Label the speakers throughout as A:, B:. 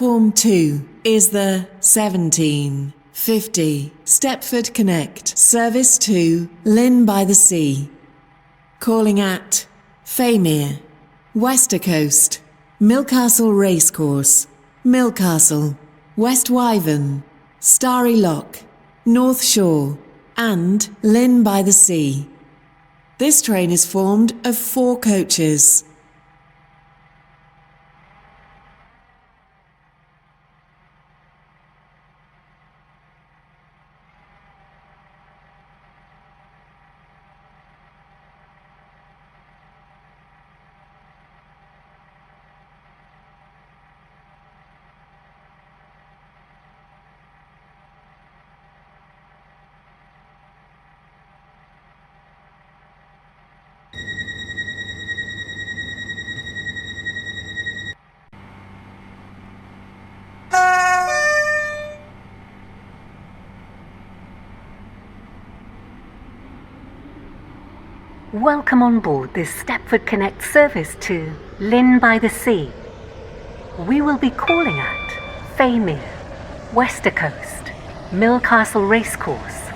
A: Platform 2 is the 1750 Stepford Connect service to Lynn by the Sea. Calling at Faymere, Westercoast, Milcastle Racecourse, Milcastle, West Wyvern, Starry Lock, North Shore, and Lynn by the Sea. This train is formed of 4 coaches.
B: Welcome on board this Stepford Connect service to Lynn by the Sea. We will be calling at Faymere, Westercoast, Milcastle Racecourse,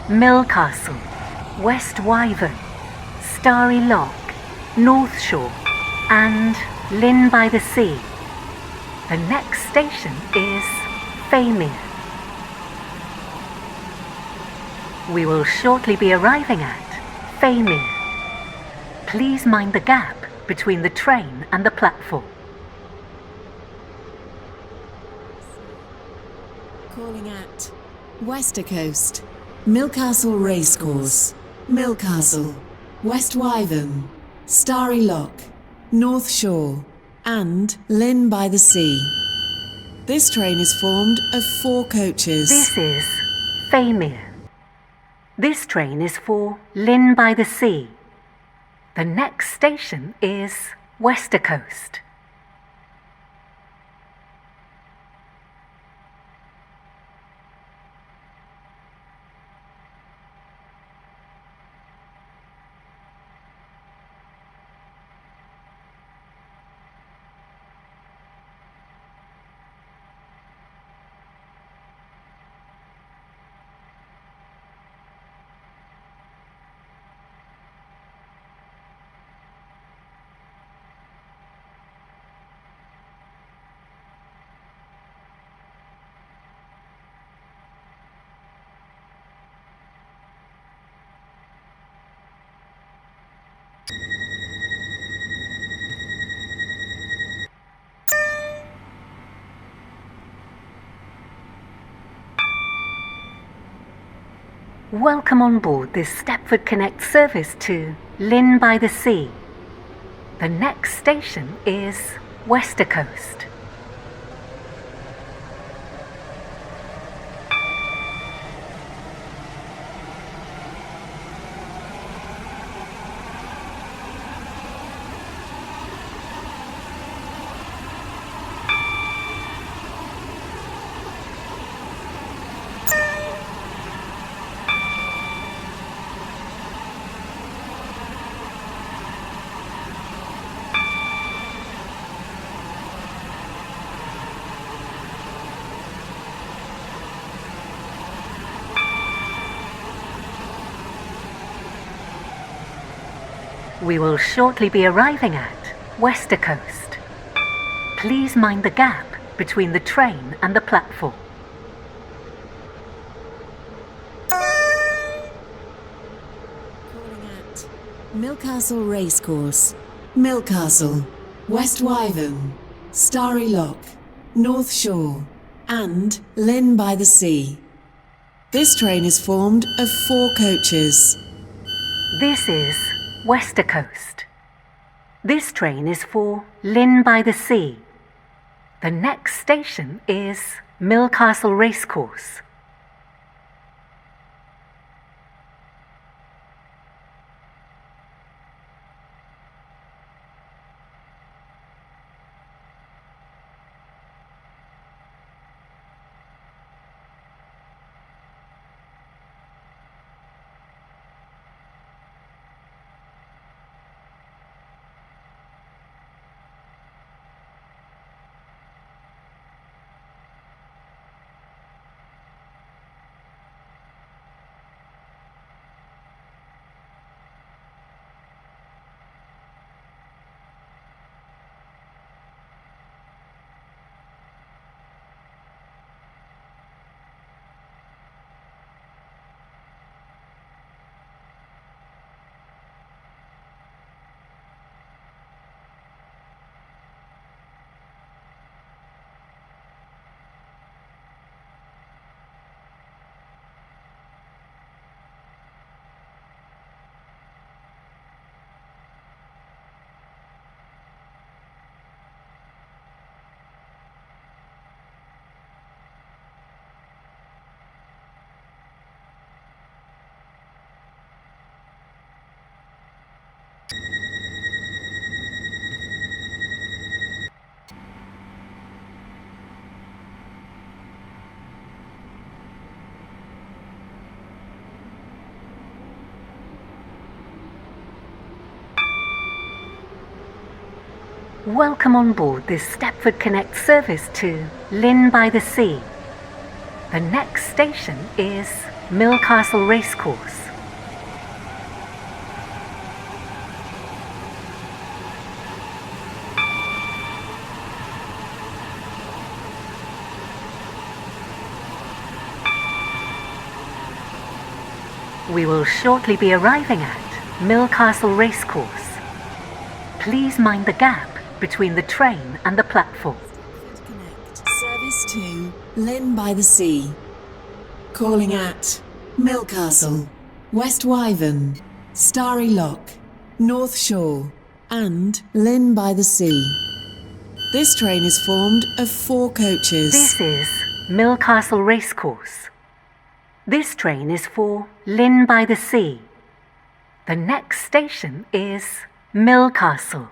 B: Milcastle, West Wyvern, Starry Lock, North Shore, and Lynn by the Sea. The next station is Faymere. We will shortly be arriving at Faymere. Please mind the gap between the train and the platform.
A: Calling at Westercoast, Milcastle Racecourse, Milcastle, West Wyvern, Starry Lock, North Shore, and Lynn by the Sea. This train is formed of 4 coaches.
B: This is Faymere. This train is for Lynn by the Sea. The next station is Westercoast. Welcome on board this Stepford Connect service to Lynn by the Sea. The next station is Westercoast. We will shortly be arriving at Westercoast. Please mind the gap between the train and the platform.
A: Calling at Milcastle Racecourse, Milcastle, West Wyvern, Starry Lock, North Shore, and Lynn by the Sea. This train is formed of 4 coaches.
B: This is Westercoast. This train is for Lynn by the Sea. The next station is Milcastle Racecourse. Welcome on board this Stepford Connect service to Lynn by the Sea. The next station is Millcastle Racecourse. We will shortly be arriving at Millcastle Racecourse. Please mind the gap between the train and the platform.
A: Connect service to Lynn by the Sea. Calling at Millcastle, West Wyvern, Starry Lock, North Shore, and Lynn by the Sea. This train is formed of 4 coaches.
B: This is Millcastle Racecourse. This train is for Lynn by the Sea. The next station is Millcastle.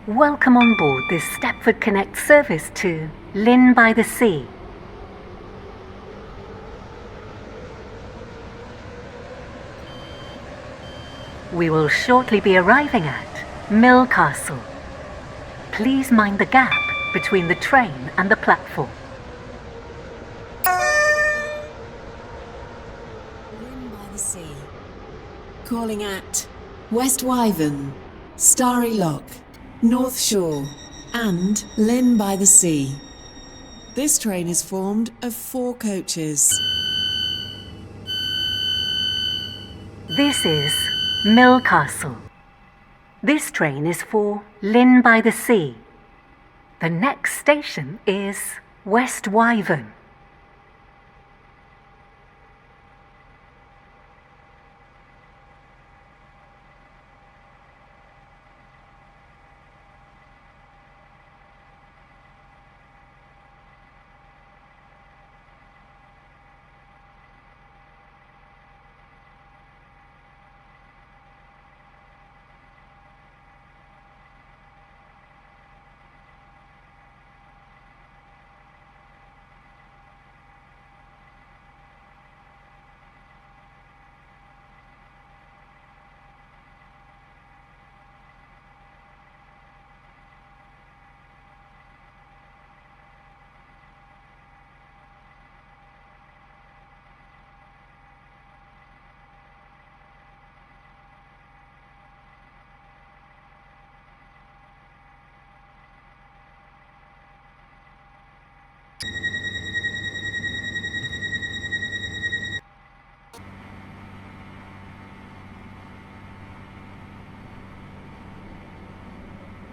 B: Welcome on board this Stepford Connect service to Lynn by the Sea. We will shortly be arriving at Millcastle. Please mind the gap between the train and the platform.
A: Lynn by the Sea. Calling at West Wyvern, Starry Lock, North Shore, and Lynn by the Sea. This train is formed of 4 coaches.
B: This is Millcastle. This train is for Lynn by the Sea. The next station is West Wyvern.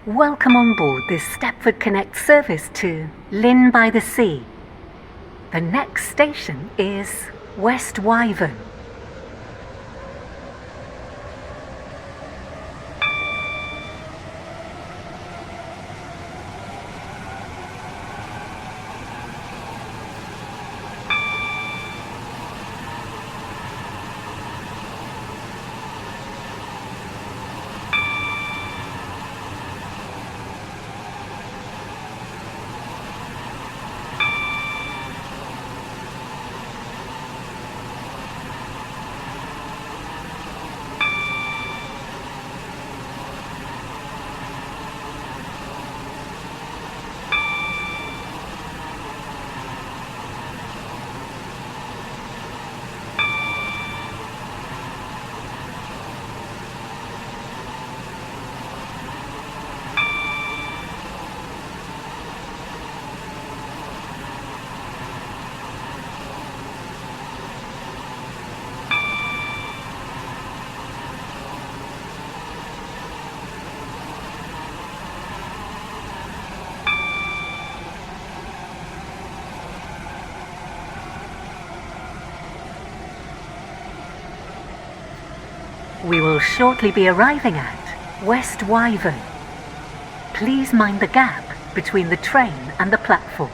B: Welcome on board this Stepford Connect service to Lynn by the Sea. The next station is West Wyvern. We will shortly be arriving at West Wyvern. Please mind the gap between the train and the platform.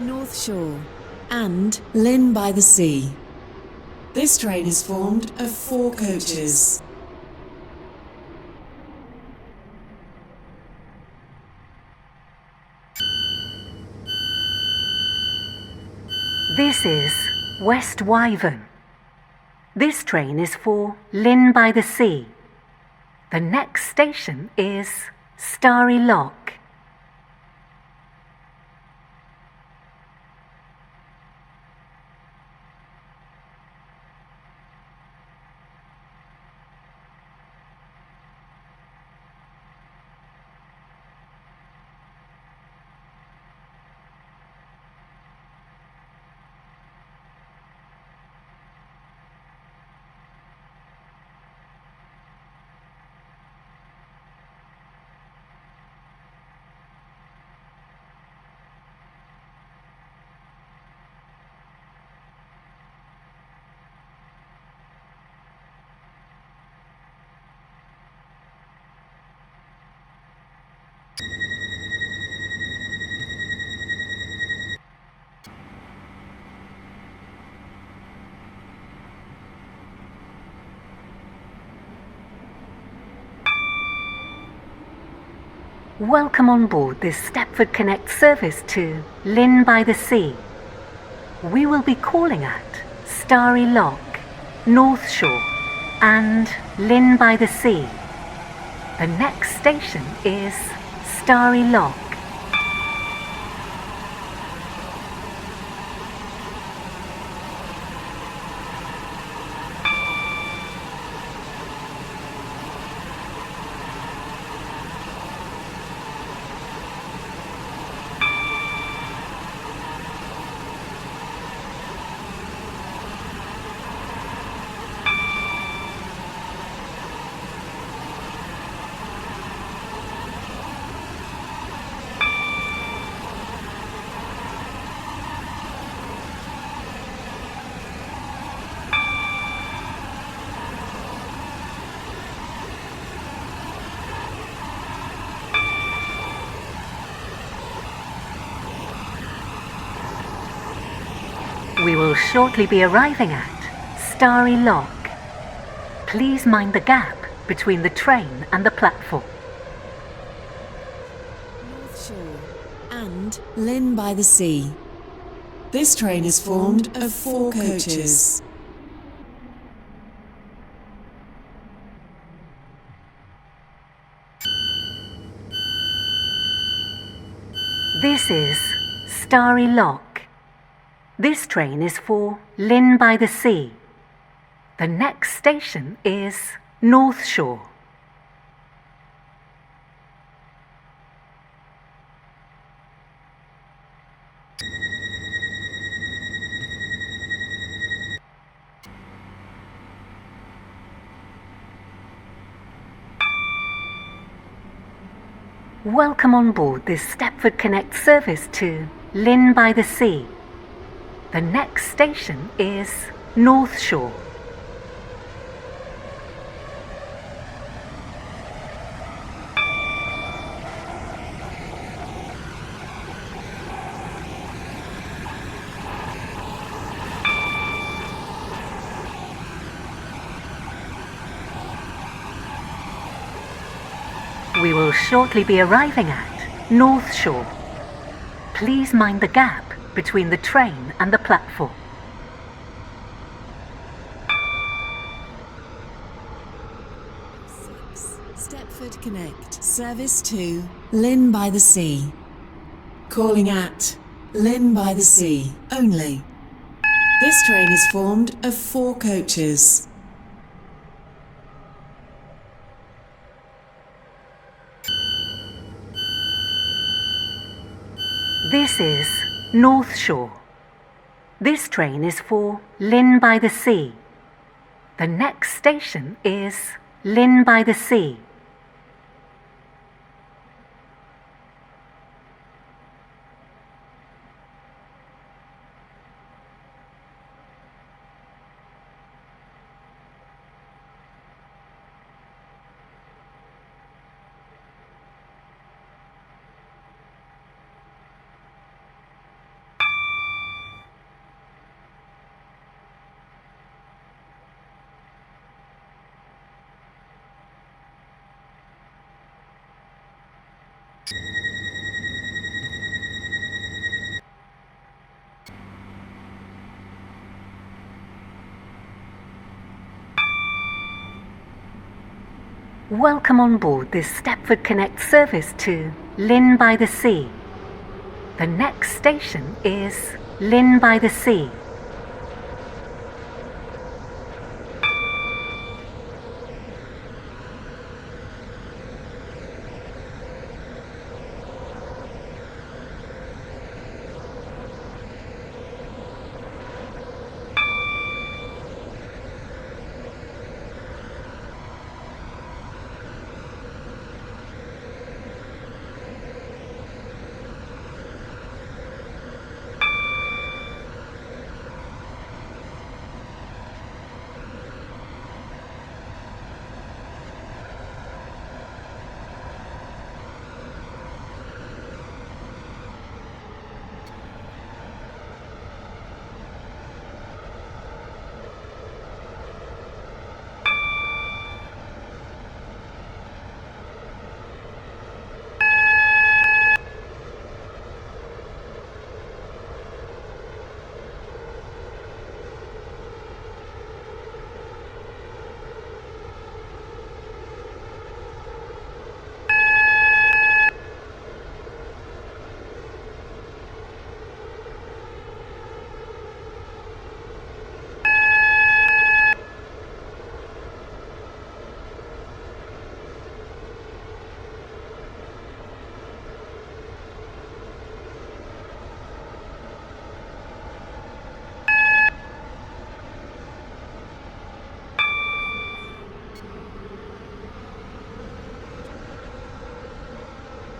A: North Shore and Lynn by the Sea. This train is formed of 4 coaches.
B: This is West Wyvern. This train is for Lynn by the Sea. The next station is Starry Lock. Welcome on board this Stepford Connect service to Lynn by the Sea. We will be calling at Starry Lock, North Shore and Lynn by the Sea. The next station is Starry Lock. We will shortly be arriving at Starry Lock. Please mind the gap between the train and the platform.
A: North Shore and Lynn by the Sea. This train is formed of 4 coaches.
B: This is Starry Lock. This train is for Lynn by the Sea. The next station is North Shore. Welcome on board this Stepford Connect service to Lynn by the Sea. The next station is North Shore. We will shortly be arriving at North Shore. Please mind the gap between the train and the platform.
A: Stepford Connect, service to Lynn by the Sea. Calling at Lynn by the Sea only. This train is formed of 4 coaches.
B: This is North Shore. This train is for Lynn by the Sea. The next station is Lynn by the Sea. Welcome on board this Stepford Connect service to Lynn by the Sea. The next station is Lynn by the Sea.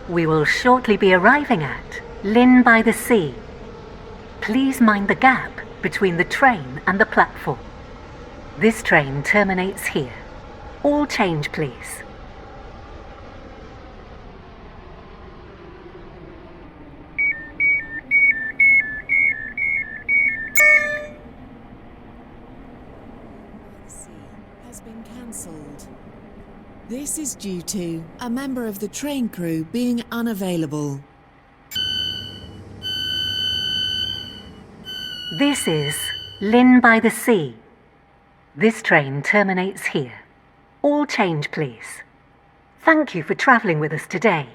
B: We will shortly be arriving at Lynn by the Sea. Please mind the gap between the train and the platform. This train terminates here. All change, please.
A: Has been cancelled. This is due to a member of the train crew being unavailable.
B: This is Lynn by the Sea. This train terminates here. All change, please. Thank you for travelling with us today.